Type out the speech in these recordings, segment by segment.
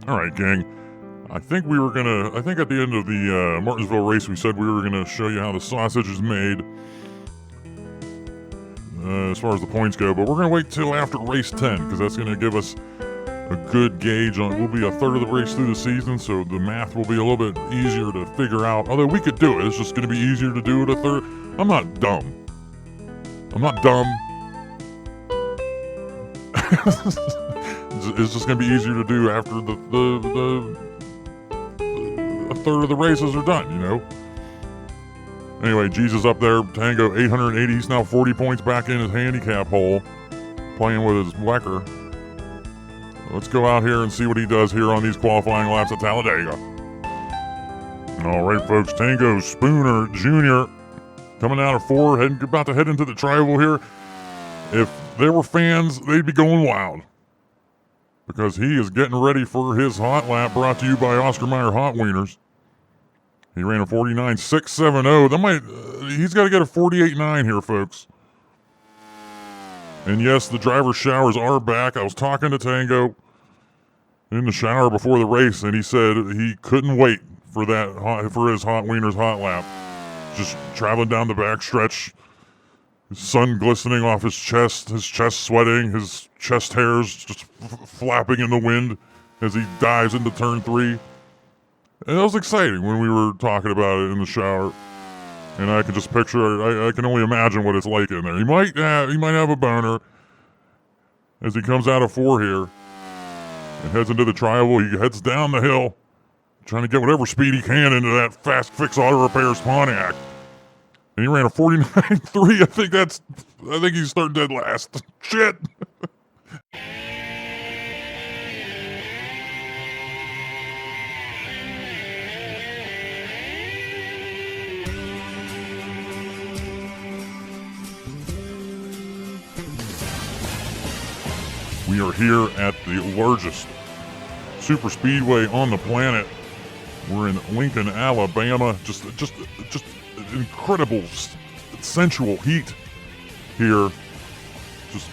All right, gang. I think at the end of the Martinsville race, we said we were gonna show you how the sausage is made, as far as the points go. But we're gonna wait till after race 10 because that's gonna give us a good gauge on. We'll be a third of the race through the season, so the math will be a little bit easier to figure out. Although we could do it, it's just gonna be easier to do it a third. I'm not dumb. It's just gonna be easier to do after a third of the races are done, you know. Anyway, Jesus up there, Tango 880. He's now 40 points back in his handicap hole, playing with his Wecker. Let's go out here and see what he does here on these qualifying laps at Talladega. All right, folks, Tango Spooner Jr. coming out of 4, about to head into the tri-oval here. If there were fans, they'd be going wild, because he is getting ready for his hot lap, brought to you by Oscar Mayer Hot Wieners. He ran a 49.670. He's got to get a 48.9 here, folks. And yes, the driver showers are back. I was talking to Tango in the shower before the race, and he said he couldn't wait for his Hot Wieners hot lap. Just traveling down the back stretch, his sun glistening off his chest sweating, his chest hairs just flapping in the wind as he dives into turn 3. And that was exciting when we were talking about it in the shower. And I can just picture, I can only imagine what it's like in there. He might have a boner as he comes out of 4 here and heads into the tri-oval. He heads down the hill, trying to get whatever speed he can into that Fast Fix Auto Repairs Pontiac. And he ran a 49.3. I think he's starting dead last. Shit. We are here at the largest super speedway on the planet. We're in Lincoln, Alabama. Just incredible, sensual heat here. Just,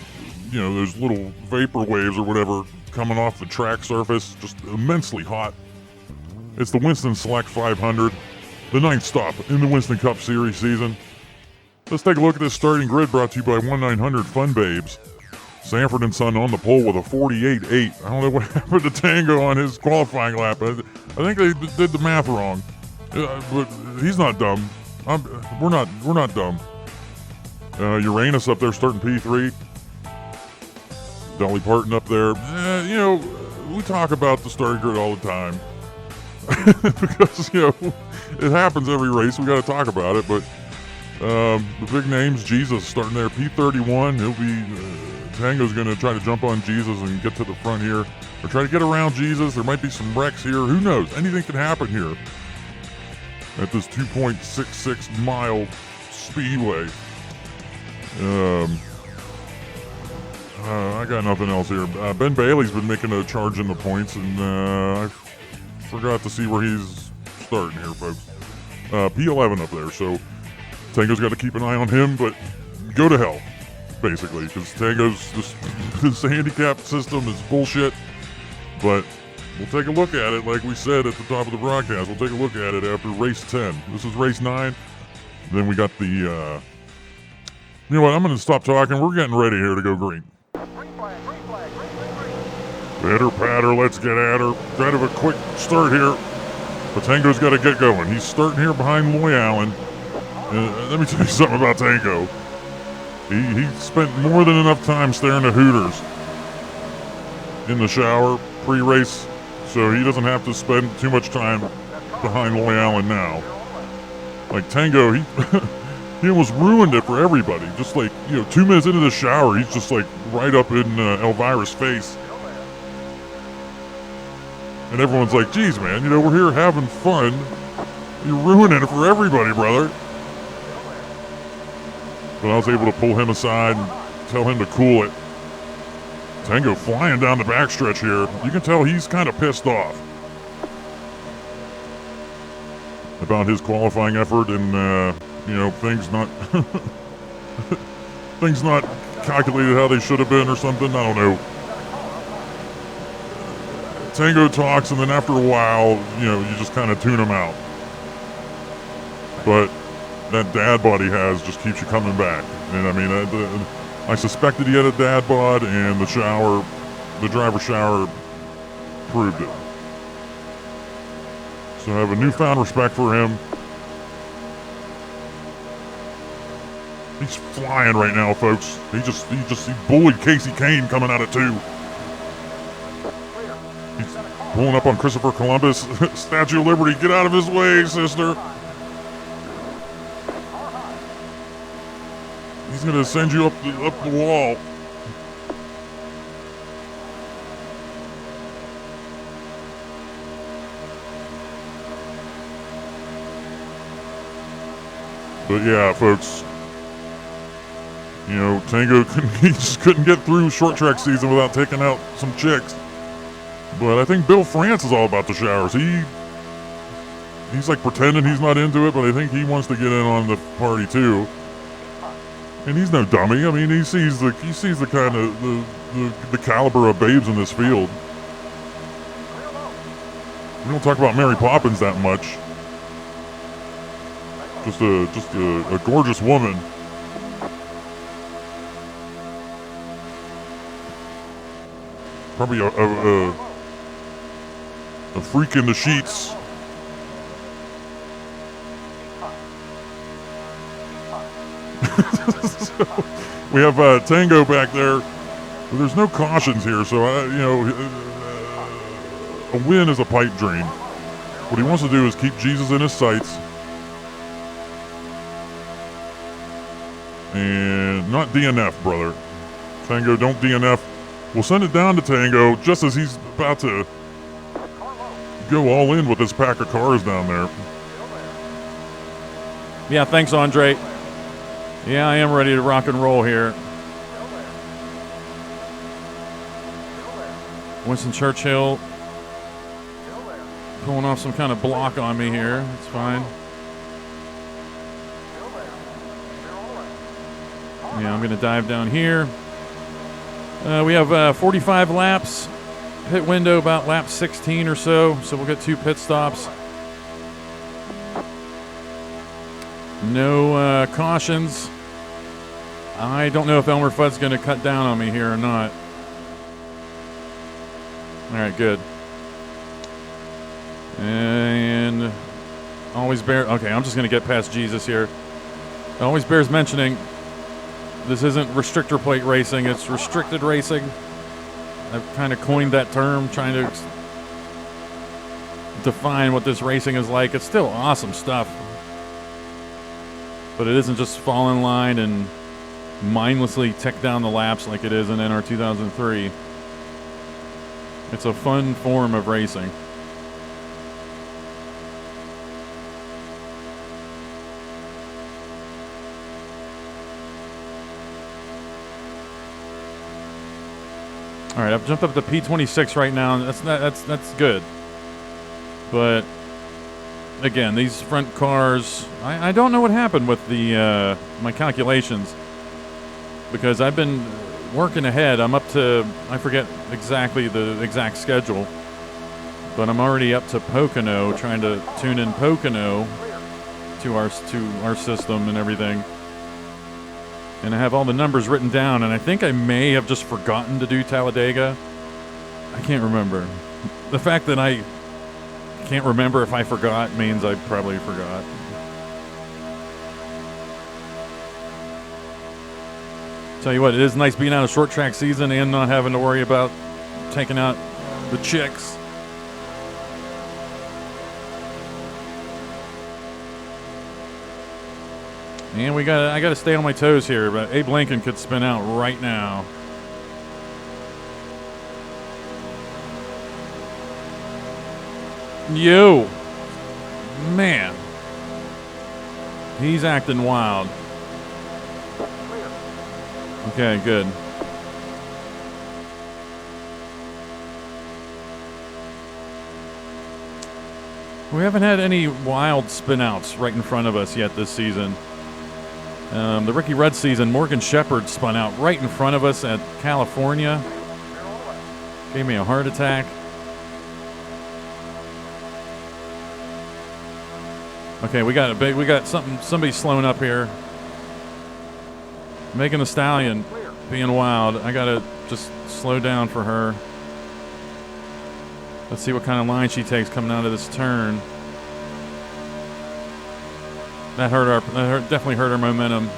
you know, there's little vapor waves or whatever coming off the track surface. Just immensely hot. It's the Winston Select 500, the 9th stop in the Winston Cup Series season. Let's take a look at this starting grid, brought to you by 1-900 Fun Babes. Sanford & Son on the pole with a 48.8. I don't know what happened to Tango on his qualifying lap. I think they did the math wrong. But he's not dumb. We're not dumb. Uranus up there starting P3. Dolly Parton up there. You know, we talk about the starting grid all the time. Because, you know, it happens every race. We got to talk about it. But the big names, Jesus starting there, P31. He'll be... Tango's going to try to jump on Jesus and get to the front here, or try to get around Jesus. There might be some wrecks here. Who knows? Anything can happen here at this 2.66 mile speedway. I got nothing else here. Ben Bailey's been making a charge in the points, and I forgot to see where he's starting here, folks. P11 up there, so Tango's got to keep an eye on him, but go to hell, basically, because Tango's this handicap system is bullshit. But we'll take a look at it, like we said at the top of the broadcast. We'll take a look at it after race 10. This is race 9. Then we got the, you know what, I'm going to stop talking. We're getting ready here to go green. Pitter patter, let's get at her. Kind of a quick start here. But Tango's got to get going. He's starting here behind Loy Allen. Let me tell you something about Tango. He spent more than enough time staring at Hooters in the shower pre-race, so he doesn't have to spend too much time behind Loy Allen now. Like Tango, he almost ruined it for everybody. Just like, 2 minutes into the shower, he's just like right up in Elvira's face. And everyone's like, geez, man, we're here having fun. You're ruining it for everybody, brother. But I was able to pull him aside and tell him to cool it. Tango flying down the backstretch here. You can tell he's kind of pissed off about his qualifying effort and, things not things not calculated how they should have been or something. I don't know. Tango talks, and then after a while, you just kind of tune him out. But that dad bod he has just keeps you coming back. And I mean, I suspected he had a dad bod, and the driver shower proved it. So I have a newfound respect for him. He's flying right now, folks. He bullied Casey Kane coming out of 2. He's pulling up on Christopher Columbus. Statue of Liberty, get out of his way, sister. He's gonna send you up the wall. But yeah, folks, Tango he just couldn't get through short track season without taking out some chicks. But I think Bill France is all about the showers. He's like pretending he's not into it, but I think he wants to get in on the party too. And he's no dummy. I mean, he sees the kind of the caliber of babes in this field. We don't talk about Mary Poppins that much. Just a gorgeous woman. Probably a freak in the sheets. So, we have Tango back there. There's no cautions here, so a win is a pipe dream. What he wants to do is keep Jesus in his sights. And not DNF, brother. Tango, don't DNF. We'll send it down to Tango just as he's about to go all in with this pack of cars down there. Yeah, thanks, Andre. Yeah, I am ready to rock and roll here. Winston Churchill pulling off some kind of block on me here. It's fine. Yeah, I'm going to dive down here. We have 45 laps. Pit window about lap 16 or so we'll get 2 pit stops. No cautions. I don't know if Elmer Fudd's going to cut down on me here or not. All right, good. And always okay, I'm just going to get past Jesus here. It always bears mentioning, this isn't restrictor plate racing, it's restricted racing. I've kind of coined that term, trying to define what this racing is like. It's still awesome stuff. But it isn't just fall in line and mindlessly tick down the laps like it is in NR 2003. It's a fun form of racing. All right, I've jumped up to P26 right now, and that's good. But again, these front cars, I don't know what happened with the my calculations, because I've been working ahead. I'm up to, I forget exactly the exact schedule, but I'm already up to Pocono, trying to tune in Pocono to our system and everything. And I have all the numbers written down, and I think I may have just forgotten to do Talladega. I can't remember. The fact that I can't remember if I forgot means I probably forgot. Tell you what, it is nice being out of short track season and not having to worry about taking out the chicks. And I gotta stay on my toes here, but Abe Lincoln could spin out right now. Yo, man, he's acting wild. Okay, good. We haven't had any wild spinouts right in front of us yet this season. The Ricky Rudd season, Morgan Shepherd spun out right in front of us at California. Gave me a heart attack. Okay, we got somebody slowing up here. Making the Stallion being wild. I gotta just slow down for her. Let's see what kind of line she takes coming out of this turn. That definitely hurt our momentum.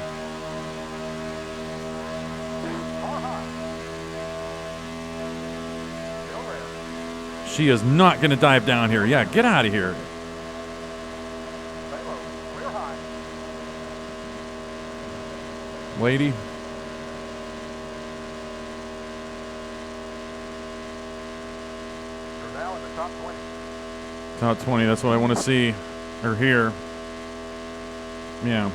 She is not going to dive down here. Yeah, get out of here. Lady. You're now in the top 20. Top 20, that's what I want to see or hear. Yeah.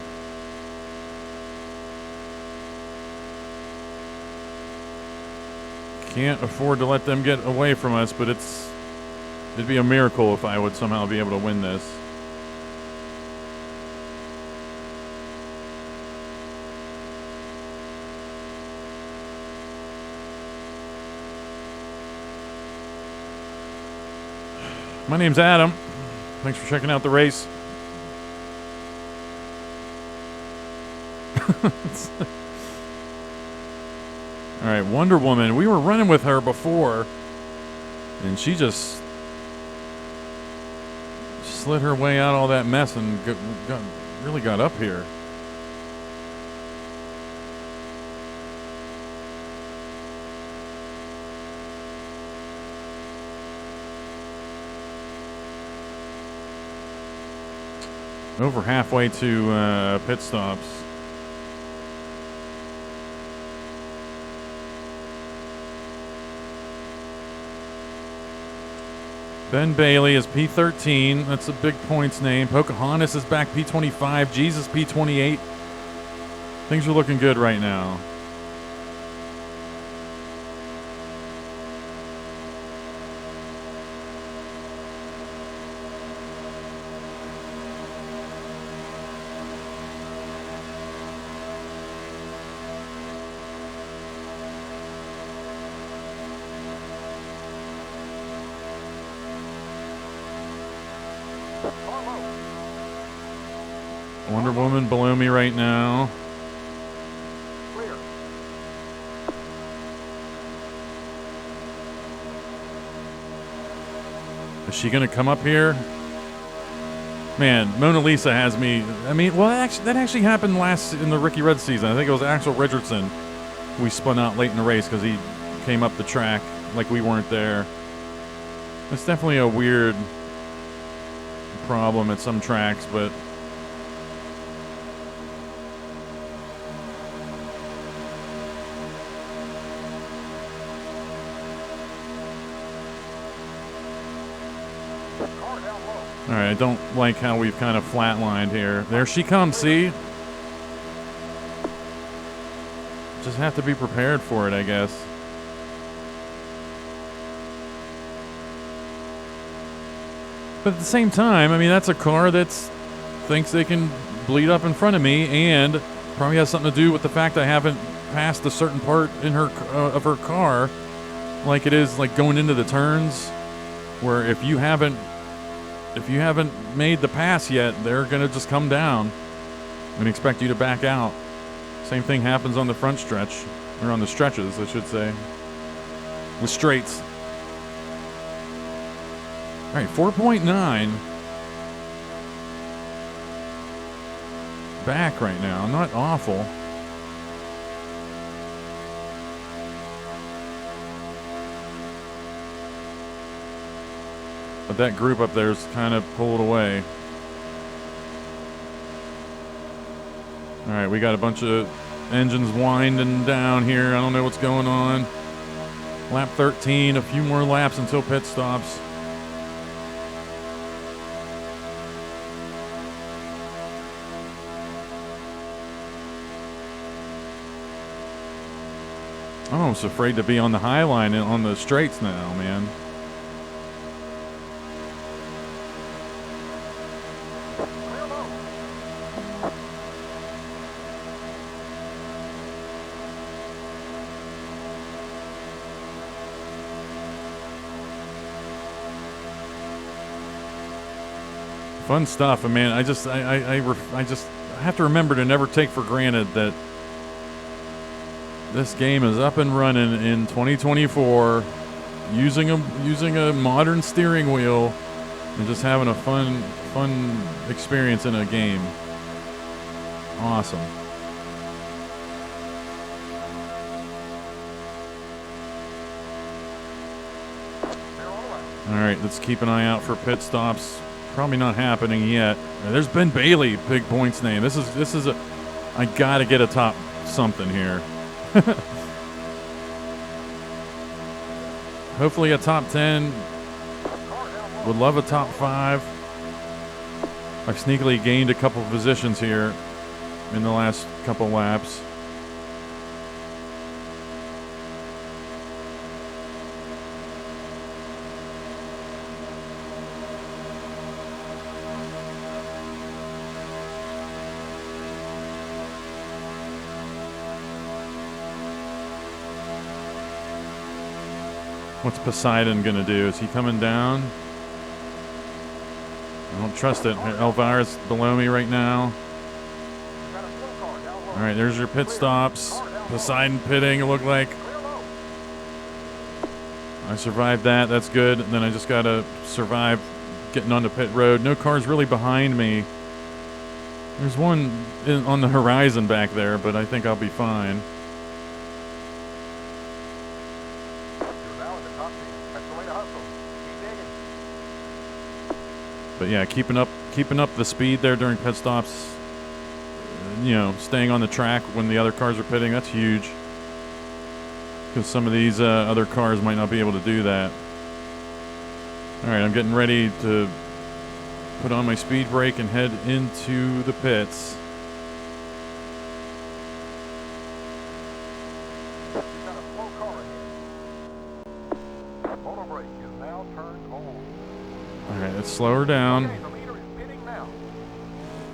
Can't afford to let them get away from us, but it'd be a miracle if I would somehow be able to win this. My name's Adam. Thanks for checking out the race. All right, Wonder Woman. We were running with her before, and she just slid her way out all that mess and really got up here. Over halfway to pit stops. Ben Bailey is P13. That's a big points name. Pocahontas is back P25. Jesus P28. Things are looking good right now. Wonder Woman below me right now. Clear. Is she going to come up here? Man, Mona Lisa has me. I mean, well, that actually happened last in the Ricky Rudd season. I think it was Axel Richardson. We spun out late in the race because he came up the track like we weren't there. It's definitely a weird problem at some tracks, but all right, I don't like how we've kind of flatlined here. There she comes, see? Just have to be prepared for it, I guess. But at the same time, I mean, that's a car that thinks they can bleed up in front of me, and probably has something to do with the fact I haven't passed a certain part in her of her car, like it is like going into the turns, where if you haven't made the pass yet, they're gonna just come down and expect you to back out. Same thing happens on the front stretch, or on the stretches, I should say. The straights. All right, 4.9. Back right now, not awful. But that group up there is kind of pulled away. All right, we got a bunch of engines winding down here. I don't know what's going on. Lap 13, a few more laps until pit stops. I'm almost afraid to be on the high line and on the straights now, man. Fun stuff. I mean, I just have to remember to never take for granted that this game is up and running in 2024, using a modern steering wheel and just having a fun experience in a game. Awesome. All right, let's keep an eye out for pit stops. Probably not happening yet. There's Ben Bailey, big points name. This is a. I gotta get a top something here. Hopefully a top 10. Would love a top 5. I've sneakily gained a couple positions here in the last couple laps. What's Poseidon going to do? Is he coming down? I don't trust it. Elvira's below me right now. All right, there's your pit stops. Poseidon pitting, it looked like. I survived that. That's good. And then I just got to survive getting onto pit road. No cars really behind me. There's one on the horizon back there, but I think I'll be fine. But yeah, keeping up the speed there during pit stops, you know, staying on the track when the other cars are pitting, that's huge. Because some of these other cars might not be able to do that. All right, I'm getting ready to put on my speed brake and head into the pits. Slow her down.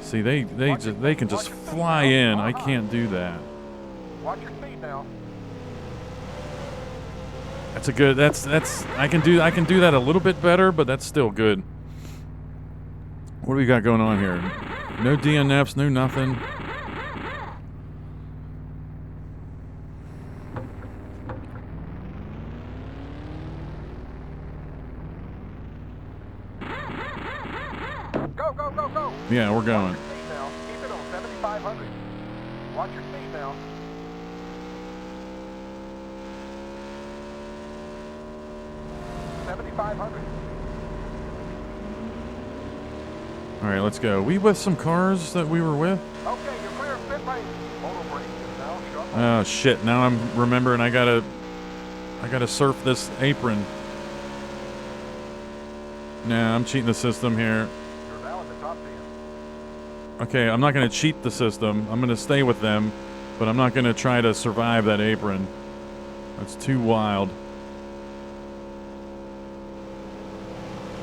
See, they can just fly in. I can't do that. Watch your speed now. That's a good. That's I can do that a little bit better, but that's still good. What do we got going on here? No DNFs, no nothing. Go. Yeah, we're going. Keep it on 7,500. Watch your speed now. All right, let's go. We with some cars that we were with? Okay, you're clear of pit lane. Motor brake is now shut off. Oh shit! Now I'm remembering I gotta surf this apron. Nah, I'm cheating the system here. You're now in the top 10. Okay, I'm not gonna cheat the system. I'm gonna stay with them, but I'm not gonna try to survive that apron. That's too wild.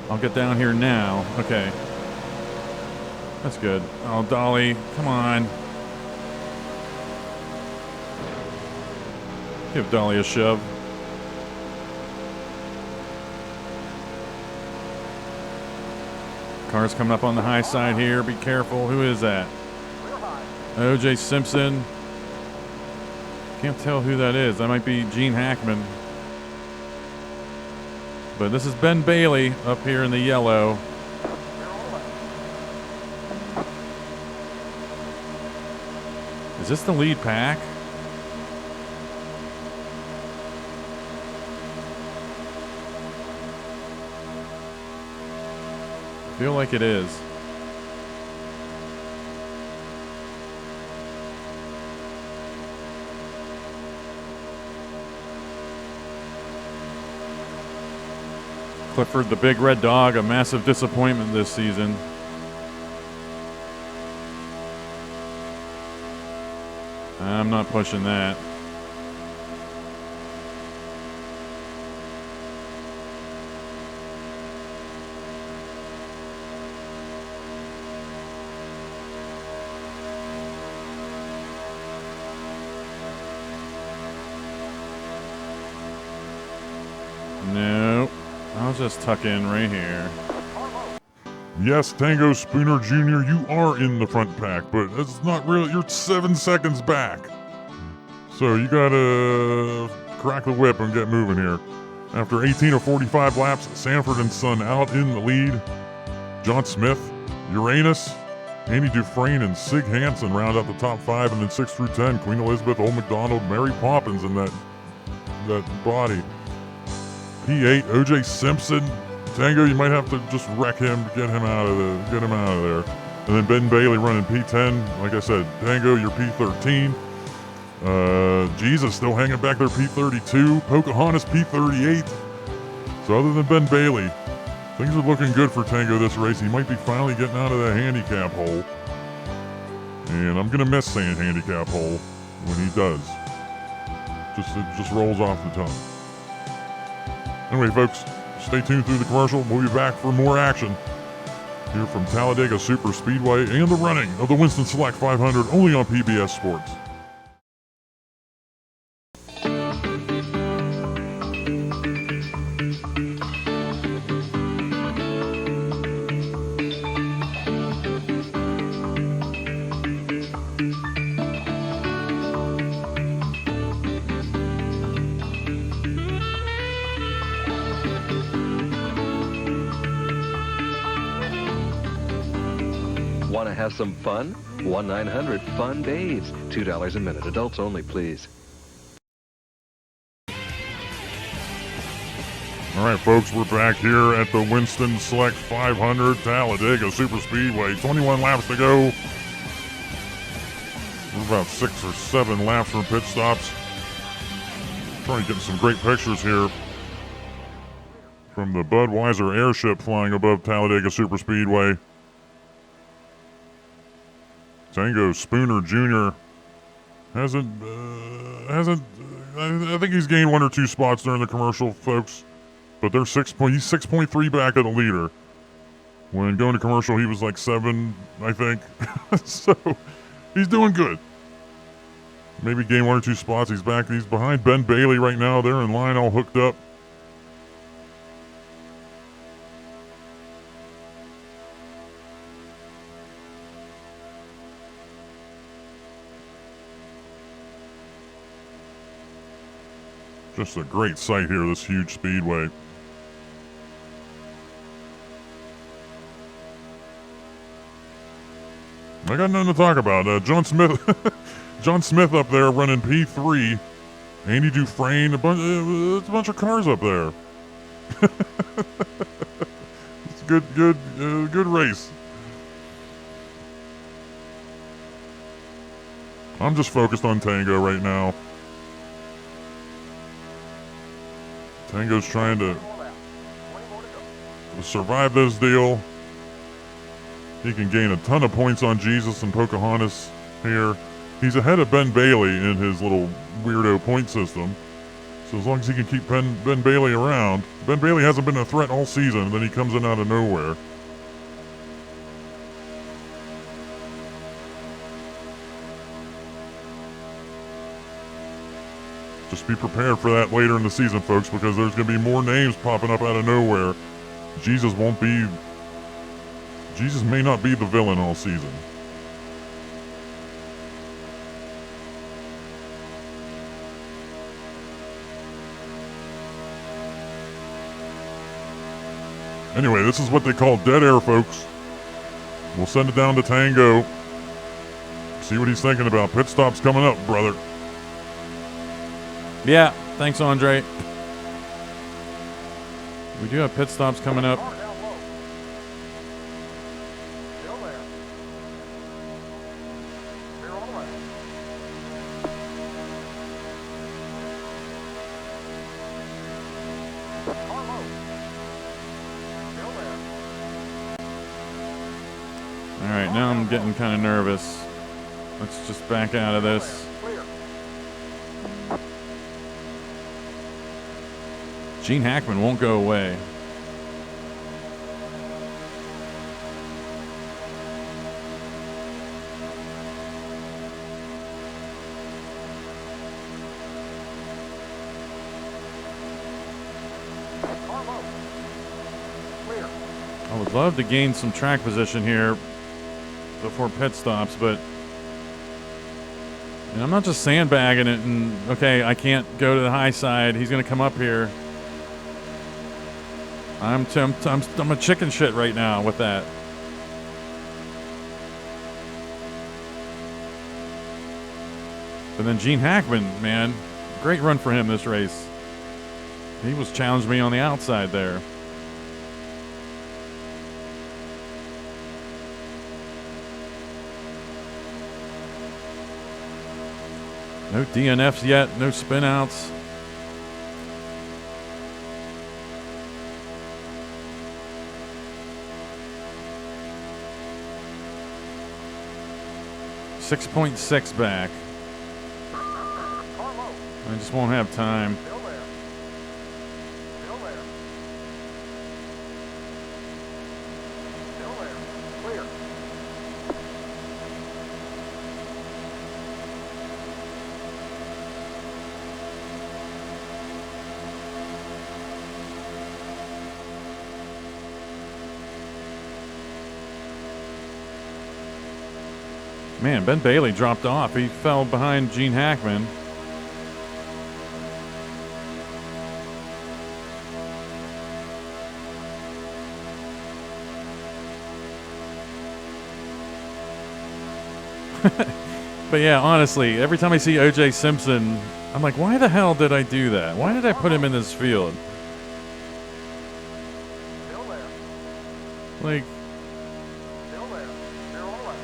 I'll get down here now. Okay. That's good. Oh, Dolly, come on. Give Dolly a shove. Car's coming up on the high side here. Be careful. Who is that? O.J. Simpson. Can't tell who that is. That might be Gene Hackman. But this is Ben Bailey up here in the yellow. Is this the lead pack? I feel like it is. Clifford the Big Red Dog, a massive disappointment this season. I'm not pushing that. No, I'll just tuck in right here. Yes, Tango Spooner Jr., you are in the front pack, but it's not really, you're 7 seconds back. So you gotta crack the whip and get moving here. After 18 of 45 laps, Sanford and Son out in the lead. John Smith, Uranus, Andy Dufresne, and Sig Hansen round out the top 5, and then 6 through 10, Queen Elizabeth, Old McDonald, Mary Poppins in that body. P8, OJ Simpson. Tango, you might have to just wreck him to get him out of there. And then Ben Bailey running P10. Like I said, Tango, you're P13. Jesus still hanging back there, P32. Pocahontas, P38. So other than Ben Bailey, things are looking good for Tango this race. He might be finally getting out of that handicap hole. And I'm going to miss saying handicap hole when he does. It just rolls off the tongue. Anyway, folks, stay tuned through the commercial. We'll be back for more action here from Talladega Super Speedway and the running of the Winston Select 500 only on PBS Sports. Want to have some fun? 1-900-FUN Days. $2 a minute. Adults only, please. All right, folks, we're back here at the Winston Select 500 Talladega Super Speedway. 21 laps to go. We're about 6 or 7 laps from pit stops. Trying to get some great pictures here from the Budweiser airship flying above Talladega Super Speedway. Tango Spooner Jr. hasn't. I think he's gained 1 or 2 spots during the commercial, folks. But they're he's 6.3 back of the leader. When going to commercial, he was like 7, I think. So he's doing good. Maybe gained 1 or 2 spots. He's back. He's behind Ben Bailey right now. They're in line, all hooked up. Just a great sight here, this huge speedway. I got nothing to talk about. John Smith up there running P3. Andy Dufresne, it's a bunch of cars up there. It's a good race. I'm just focused on Tango right now. Tango's trying to survive this deal. He can gain a ton of points on Jesus and Pocahontas here. He's ahead of Ben Bailey in his little weirdo point system. So as long as he can keep Ben Bailey around. Ben Bailey hasn't been a threat all season, and then he comes in out of nowhere. Just be prepared for that later in the season, folks, because there's going to be more names popping up out of nowhere. Jesus may not be the villain all season. Anyway, this is what they call dead air, folks. We'll send it down to Tango. See what he's thinking about. Pit stop's coming up, brother. Yeah, thanks, Andre. We do have pit stops coming up. Car down low. Still there. Clear on the left. Car low. Still there. All right, now I'm getting kind of nervous. Let's just back out of this. Clear. Gene Hackman won't go away. Car low. Clear. I would love to gain some track position here before pit stops, but I'm not just sandbagging it and, okay, I can't go to the high side. He's going to come up here. I'm a chicken shit right now with that. But then Gene Hackman, man, great run for him this race. He was challenged me on the outside there. No DNFs yet, no spin outs. .6 back. I just won't have time. Still there. Still there. Still there. Clear. Man, Ben Bailey dropped off. He fell behind Gene Hackman. But yeah, honestly, every time I see OJ Simpson, I'm like, why the hell did I do that? Why did I put him in this field? Still there. Like, Still there. They're all right.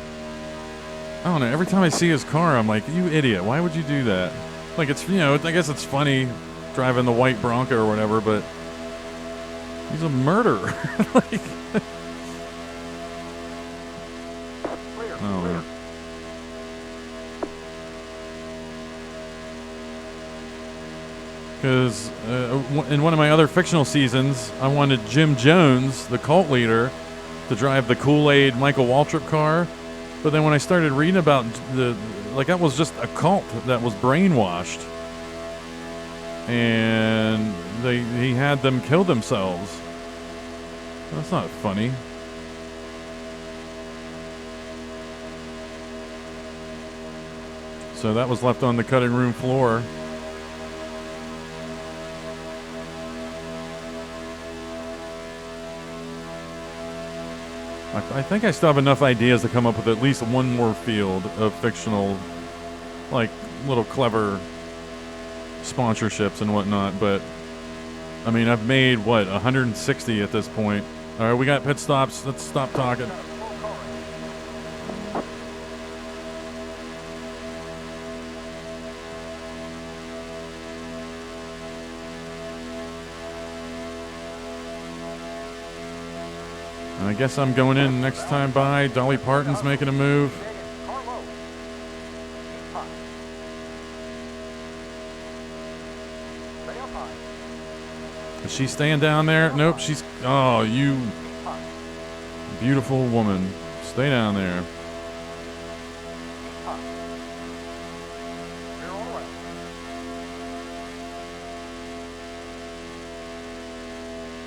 I don't know. Every time I see his car, I'm like, you idiot. Why would you do that? Like, it's, I guess it's funny driving the white Bronco or whatever, but he's a murderer. Like, Clear. oh, Clear. man. Because in one of my other fictional seasons, I wanted Jim Jones, the cult leader, to drive the Kool-Aid Michael Waltrip car. But then when I started reading about that was just a cult that was brainwashed. And he had them kill themselves. That's not funny. So that was left on the cutting room floor. I think I still have enough ideas to come up with at least one more field of fictional, like, little clever sponsorships and whatnot. But, I mean, I've made, 160 at this point. All right, we got pit stops. Let's stop talking. I guess I'm going in next time by. Dolly Parton's making a move. Car low. High. Stay up high. Is she staying down there? Nope, she's... Oh, you High. beautiful woman. Stay down there. High. They're all right.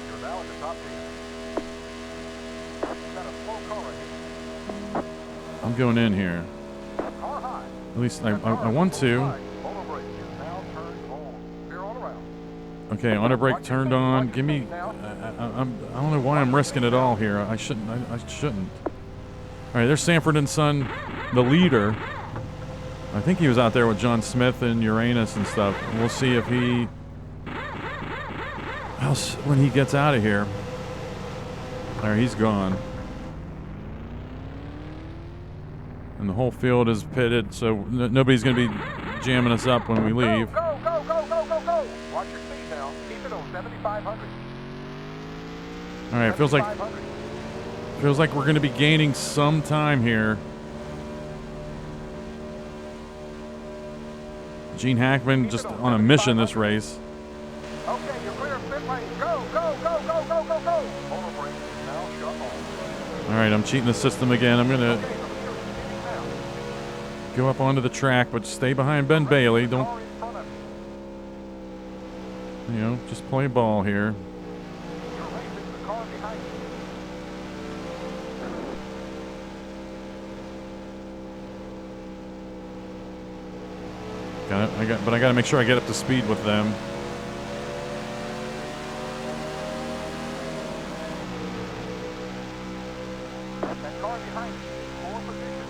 You're now in the top 10. You've got a slow car ahead. I'm going in here. Car high. At least I want to. Over brake is now turned on. They're all around. Okay, auto brake turned on. Give me... I don't know why I'm risking it all here. I shouldn't. I shouldn't. All right, there's Sanford and Son, the leader. I think he was out there with John Smith and Uranus and stuff. We'll see if he... when he gets out of here. All right, he's gone. And the whole field is pitted, so nobody's going to be jamming us up when we leave. Go, go, go, go, go, go. Watch your speed now. Keep it on 7,500. All right, feels like we're going to be gaining some time here. Gene Hackman just on a mission this race. Okay, you're clear of pit lane. Go, go, go, go, go, go, go. Over brake is now shut off. All right, I'm cheating the system again. I'm going to Okay, the leader is speeding now. go up onto the track, but stay behind Ben Bailey. Don't, Car in front of you. just play ball here. You're racing the car behind you. But I gotta make sure I get up to speed with them. That car behind you, pole position.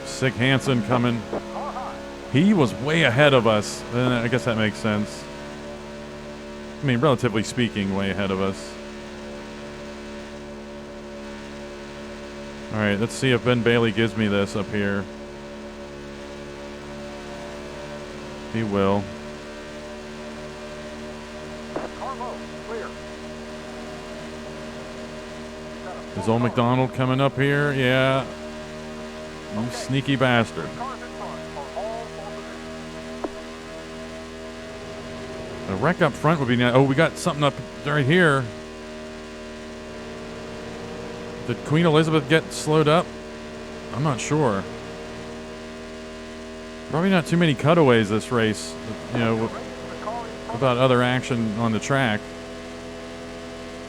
Sick Hansen coming. Car high. He was way ahead of us. I guess that makes sense. I mean, relatively speaking, way ahead of us. All right, let's see if Ben Bailey gives me this up here. He will. Car low, clear. Is old McDonald coming up here? Yeah. You sneaky bastard. Cars in front are all pole position. A wreck up front would be nice. Oh, we got something up right here. Did Queen Elizabeth get slowed up? I'm not sure. Probably not too many cutaways this race, you know, The car in front about other action on the track.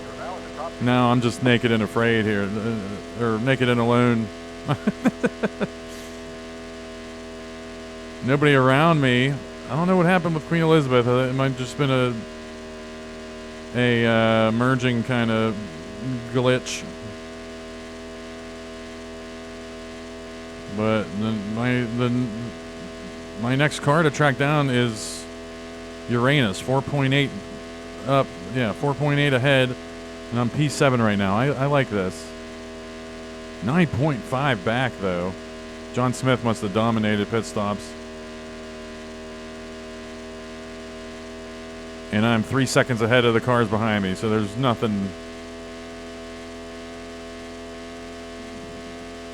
are now at the top. No, I'm just naked and afraid here, or naked and alone. Nobody around me. I don't know what happened with Queen Elizabeth. It might have just been a merging kind of glitch. But my next car to track down is Uranus, 4.8 up, yeah, 4.8 ahead, and I'm P7 right now. I like this. 9.5 back though. John Smith must have dominated pit stops. And I'm 3 seconds ahead of the cars behind me, so there's nothing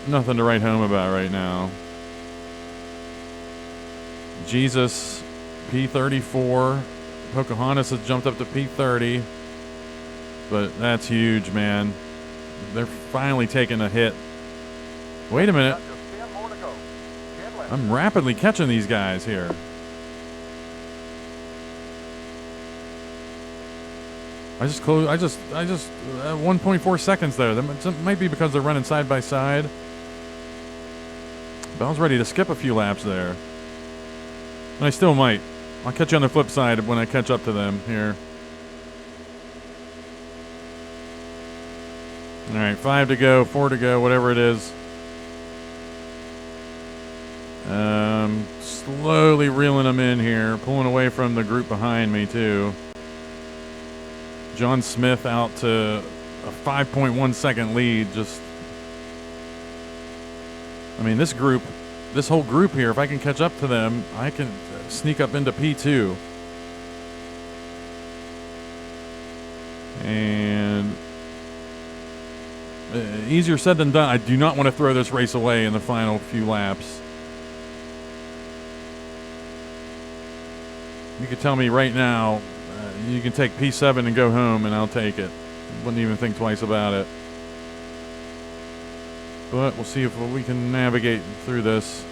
to write home about right now. Jesus, P34. Pocahontas has jumped up to P30. But that's huge, man. They're finally taking a hit. Wait a minute. Just 10 more to go. 10 left. I'm rapidly catching these guys here. I just 1.4 seconds there. That might be because they're running side by side. But I was ready to skip a few laps there. And I still might. I'll catch you on the flip side when I catch up to them here. All right, 5 to go, 4 to go, whatever it is. Slowly reeling them in here, pulling away from the group behind me too. John Smith out to a 5.1 second lead. I mean, this whole group here, if I can catch up to them, I can sneak up into P2. And easier said than done. I do not want to throw this race away in the final few laps. You could tell me right now, you can take P7 and go home, and I'll take it. Wouldn't even think twice about it. But we'll see if we can navigate through this.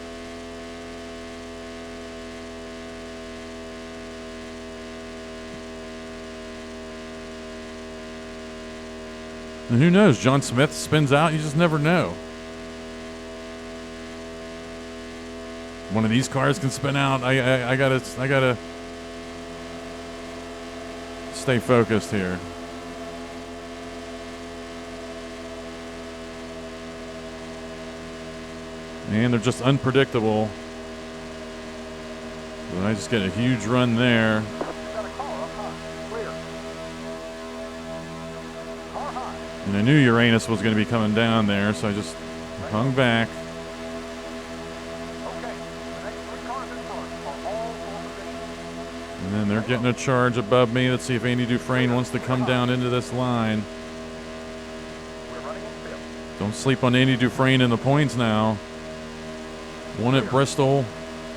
And who knows? John Smith spins out. You just never know. One of these cars can spin out. I gotta stay focused here. And they're just unpredictable. But I just get a huge run there. Got a car up high. Clear. Car high. And I knew Uranus was going to be coming down there, so I just hung back. Okay. The next 3 cars in front are all pole position. And then they're getting a charge above me. Let's see if Andy Dufresne wants to come down into this line. We're running in fifth. Don't sleep on Andy Dufresne in the points now. Won at Bristol.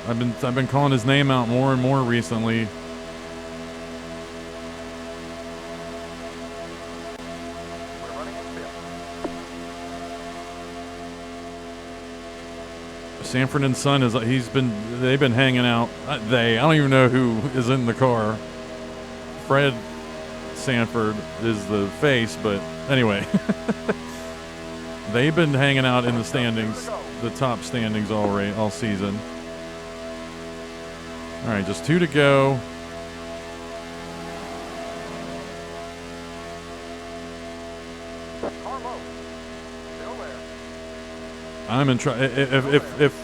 I've been calling his name out more and more recently. We're running in fifth. Sanford and Son they've been hanging out. I don't even know who is in the car. Fred Sanford is the face, but anyway. They've been hanging out in the standings, the top standings all season. All right, just 2 to go. Carlo. Still there. I'm in trouble. If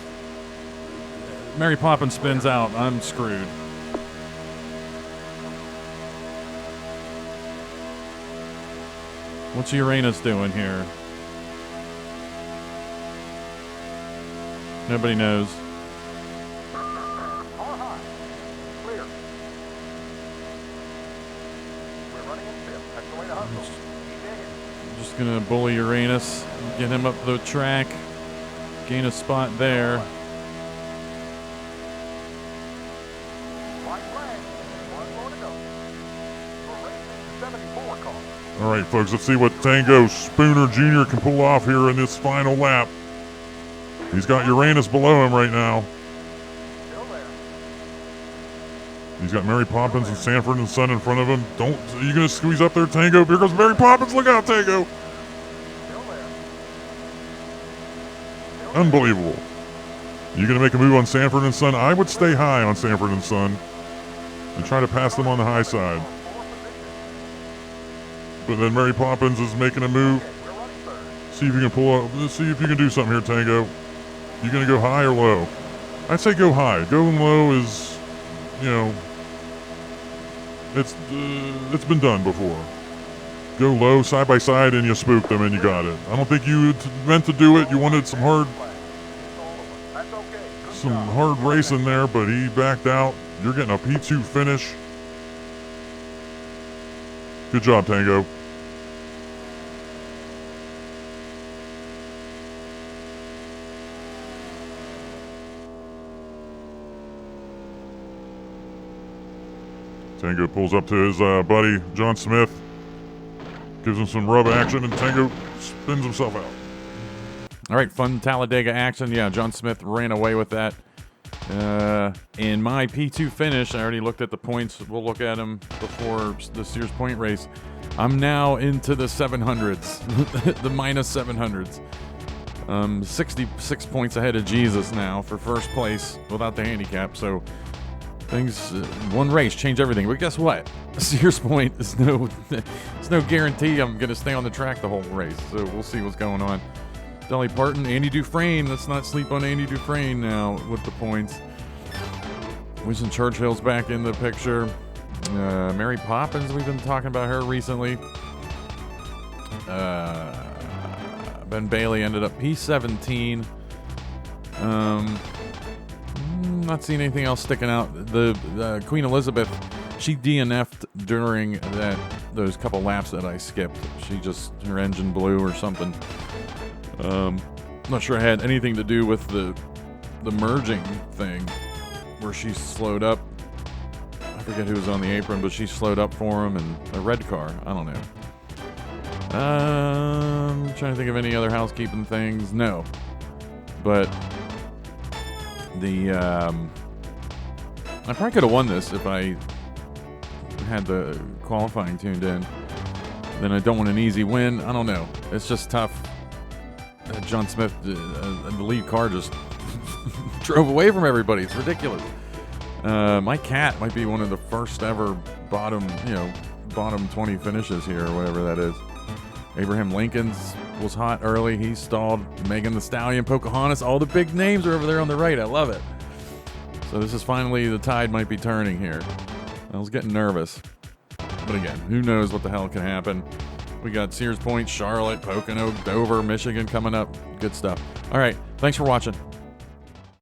Mary Poppins spins out, I'm screwed. What's Uranus doing here? Nobody knows. Car high. Clear. We're running in fifth. That's the way to hustle. Keep digging. Just gonna bully Uranus, get him up the track, gain a spot there. White flag. One more to go. We're racing the 74 car. All right, folks, let's see what Tango Spooner Jr. can pull off here in this final lap. He's got Uranus below him right now. Still there. He's got Mary Poppins and Sanford and Son in front of him. Are you going to squeeze up there, Tango? Here goes Mary Poppins. Look out, Tango. Still there. Unbelievable. You going to make a move on Sanford and Son? I would stay high on Sanford and Son and try to pass them on the high side. But then Mary Poppins is making a move. We're running third. See if you can pull up. Let's see if you can do something here, Tango. You going to go high or low? I'd say go high. Going low is, it's been done before. Go low, side by side, and you spooked them, and you got it. I don't think you meant to do it. You wanted some hard That's okay. Good job. hard racing there, but he backed out. You're getting a P2 finish. Good job, Tango. Tango pulls up to his buddy, John Smith. Gives him some rub action, and Tango spins himself out. All right, fun Talladega action. Yeah, John Smith ran away with that. In my P2 finish, I already looked at the points. We'll look at them before the Sears Point race. I'm now into the 700s, the minus 700s. 66 points ahead of Jesus now for first place without the handicap. So things, one race changed everything. But guess what? Sears Point is it's no guarantee I'm going to stay on the track the whole race. So we'll see what's going on. Dolly Parton, Andy Dufresne. Let's not sleep on Andy Dufresne now with the points. Winston Churchill's back in the picture. Mary Poppins, we've been talking about her recently. Ben Bailey ended up P17. Not seeing anything else sticking out. The Queen Elizabeth, she DNF'd during those couple laps that I skipped. Her engine blew or something. Not sure it had anything to do with the merging thing where she slowed up. I forget who was on the apron, but she slowed up for him, and a red car. I don't know. I'm trying to think of any other housekeeping things. No. But I probably could have won this if I had the qualifying tuned in. Then I don't want an easy win. I don't know. It's just tough. John Smith, the lead car, just drove away from everybody. It's ridiculous. My cat might be one of the first ever bottom 20 finishes here, or whatever that is. Abraham Lincoln's was hot early. He stalled. Megan Thee Stallion, Pocahontas, all the big names are over there on the right. I love it. So this is finally, the tide might be turning here. I was getting nervous. But again, who knows what the hell can happen. We got Sears Point, Charlotte, Pocono, Dover, Michigan coming up. Good stuff. All right. Thanks for watching.